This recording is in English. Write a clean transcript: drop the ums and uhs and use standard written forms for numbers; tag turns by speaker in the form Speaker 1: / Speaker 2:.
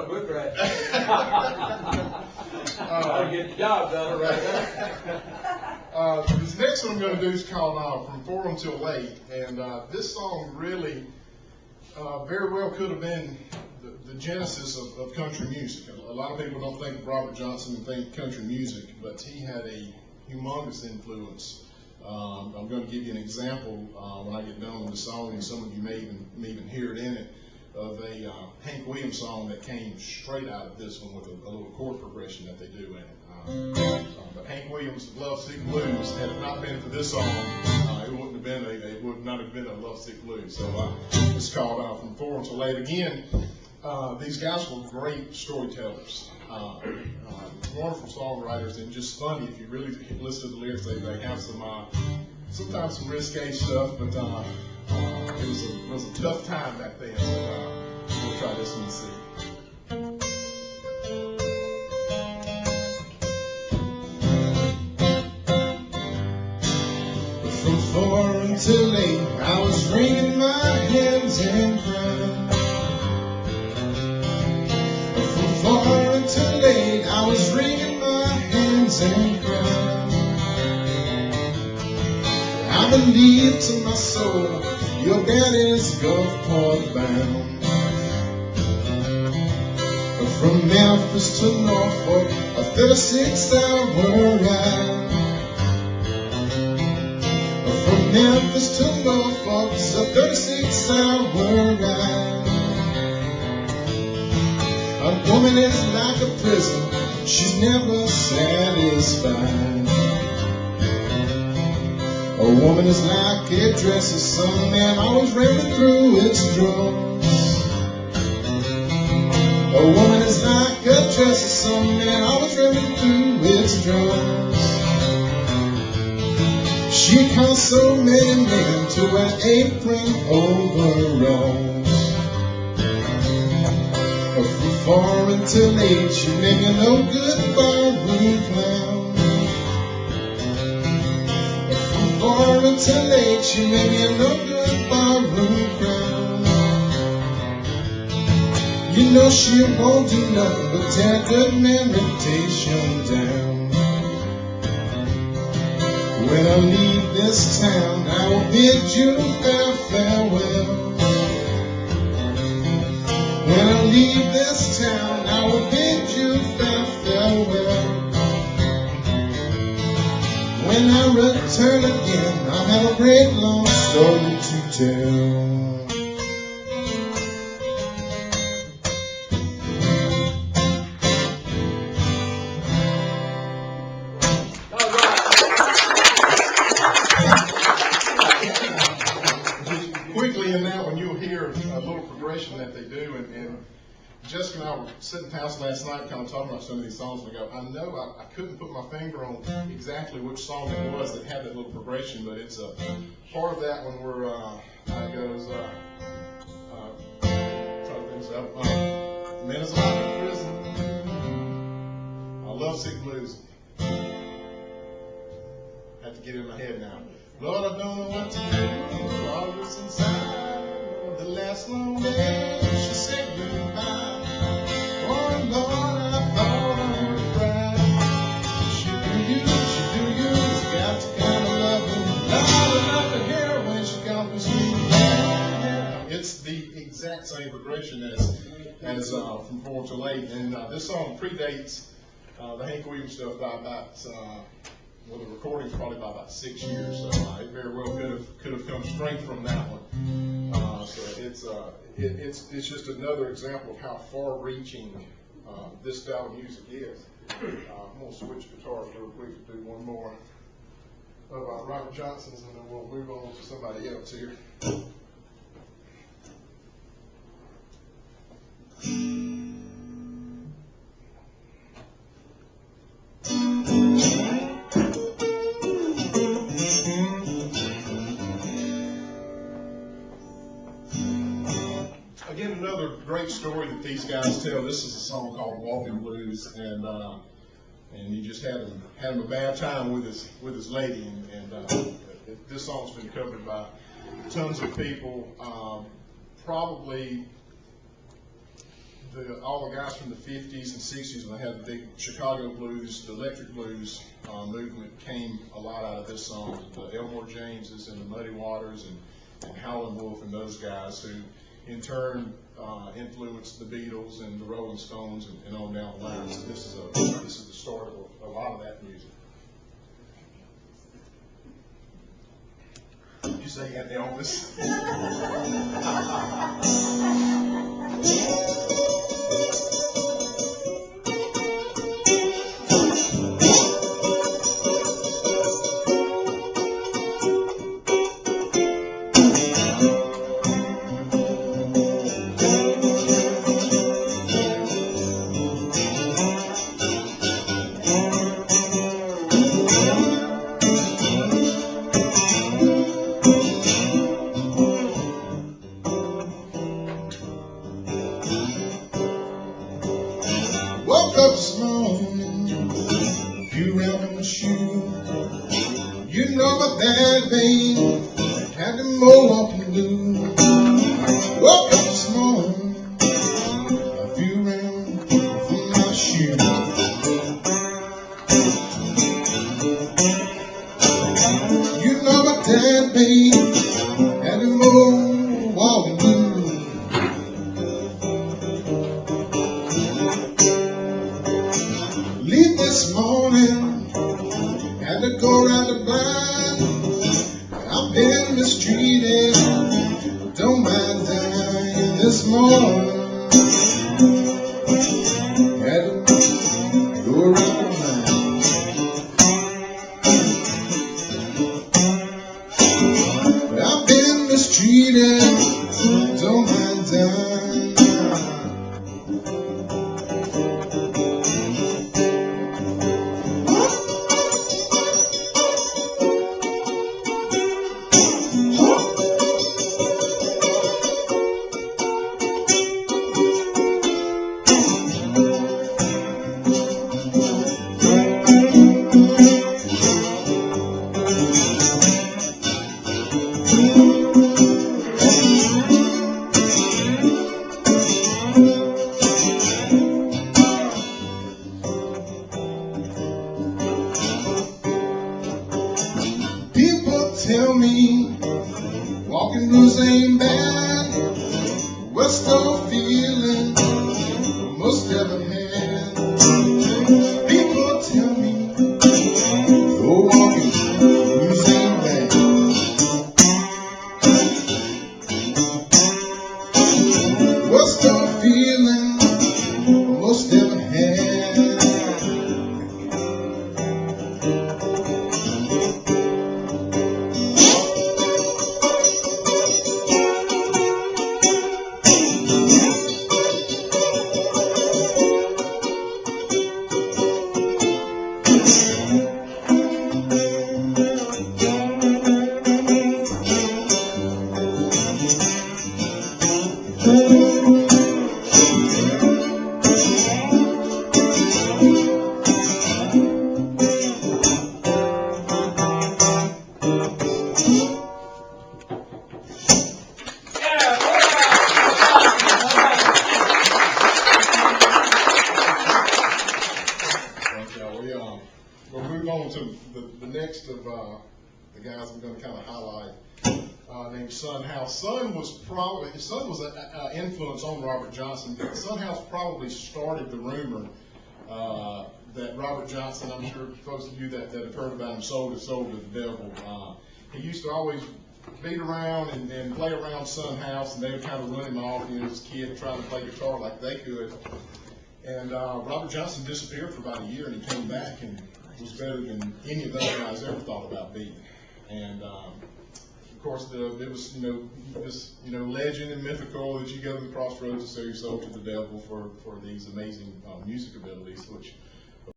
Speaker 1: a book right there. I'll get the job done right there.
Speaker 2: This next one I'm going to do is called From 4 Until Late, and this song really very well could have been the genesis of country music. A lot of people don't think of Robert Johnson and think country music, but he had a humongous influence. I'm going to give you an example when I get done with the song, and some of you may even hear it in it, of a Hank Williams song that came straight out of this one with a little chord progression that they do in it. But Hank Williams' Love Sick Blues, had it not been for this song, it would not have been a Love Sick Blues. So it's called From 4 Until Late. Again, these guys were great storytellers, wonderful songwriters, and just funny. If you really listen to the lyrics, they have sometimes some risque stuff, but it was a tough time back then. So we'll try this one and see. From 4 until 8, I was wringing my hands and crying. From 4 until 8, I was wringing my hands and crying. I believe to my soul, your daddy's Gulfport bound. From Memphis to Norfolk, a 36-hour ride. From Memphis to Norfolk, it's a 36-hour ride. A woman is like a prison, she's never satisfied. A woman is like a dress of some man always raining through its drawers. A woman is like a dress of some man always raining through its drawers. She caused so many men to wear apron overalls. From 4 until 8, she made me no good barroom clown. From 4 until 8, she made me a no good barroom crown. You know she won't do nothing but tear good man reputation down. When I leave this town, I will bid you a farewell. When I leave this town, I will bid you farewell. When I return again, I'll have a great long story to tell. Quickly in that one, you'll hear a little progression that they do, and Jessica and I were sitting in the house last night kind of talking about some of these songs, and I go, I know I couldn't put my finger on exactly which song it was that had that little progression, but it's a part of that one where it goes, try to finish up, Men is Like a Prison, Love Sick Blues. I have to get it in my head now. Lord, I don't know what to do, all was inside the last long day she said goodbye. Oh Lord, I thought I would cry. She do you, it's got to kind of love her. Lord, I love to hear her when she comes to sweet. It's the exact same progression as From 4 Till 8, and this song predates the Hank Williams stuff by about the recording's probably by about 6 years, so it very well could have come straight from that one. So it's just another example of how far-reaching this style of music is. I'm going to switch guitars real quick to do one more of Robert Johnson's, and then we'll move on to somebody else here. Again, another great story that these guys tell. This is a song called Walking Blues, and he just had him a bad time with his lady, and this song's been covered by tons of people. Probably all the guys from the 50s and 60s, when they had the big Chicago blues, the electric blues movement came a lot out of this song. The Elmore Jameses and the Muddy Waters and Howlin' Wolf and those guys who in turn influenced the Beatles and the Rolling Stones and on down the line. So this is the start of a lot of that music. Did you say you had Elvis?
Speaker 1: Woke up this morning, few round in my shoe. You know my bad vein had to mow up and do. Woke up this morning, a few round from my shoe. You know my dad vein had to mow up and do. Leave this morning, had to go round the blind. I've been mistreated, don't mind dying this morning. Had to go round the blind. I've been mistreated, don't mind dying. People tell me walking blues ain't bad. What's the feeling most ever had? People tell me oh, walking blues ain't bad. What's the feeling most ever had?
Speaker 2: We'll move on to the next of the guys I'm going to kind of highlight, named Son House. Son was an influence on Robert Johnson. Son House probably started the rumor that Robert Johnson, I'm sure most of you that have heard about him, sold his soul to the devil. He used to always beat around and play around Son House, and they would kind of run him off, as a kid trying to play guitar like they could. And Robert Johnson disappeared for about a year, and he came back and was better than any of those guys ever thought about being. And of course, it was this legend and mythical that you go to the crossroads and sell your soul to the devil for these amazing music abilities, which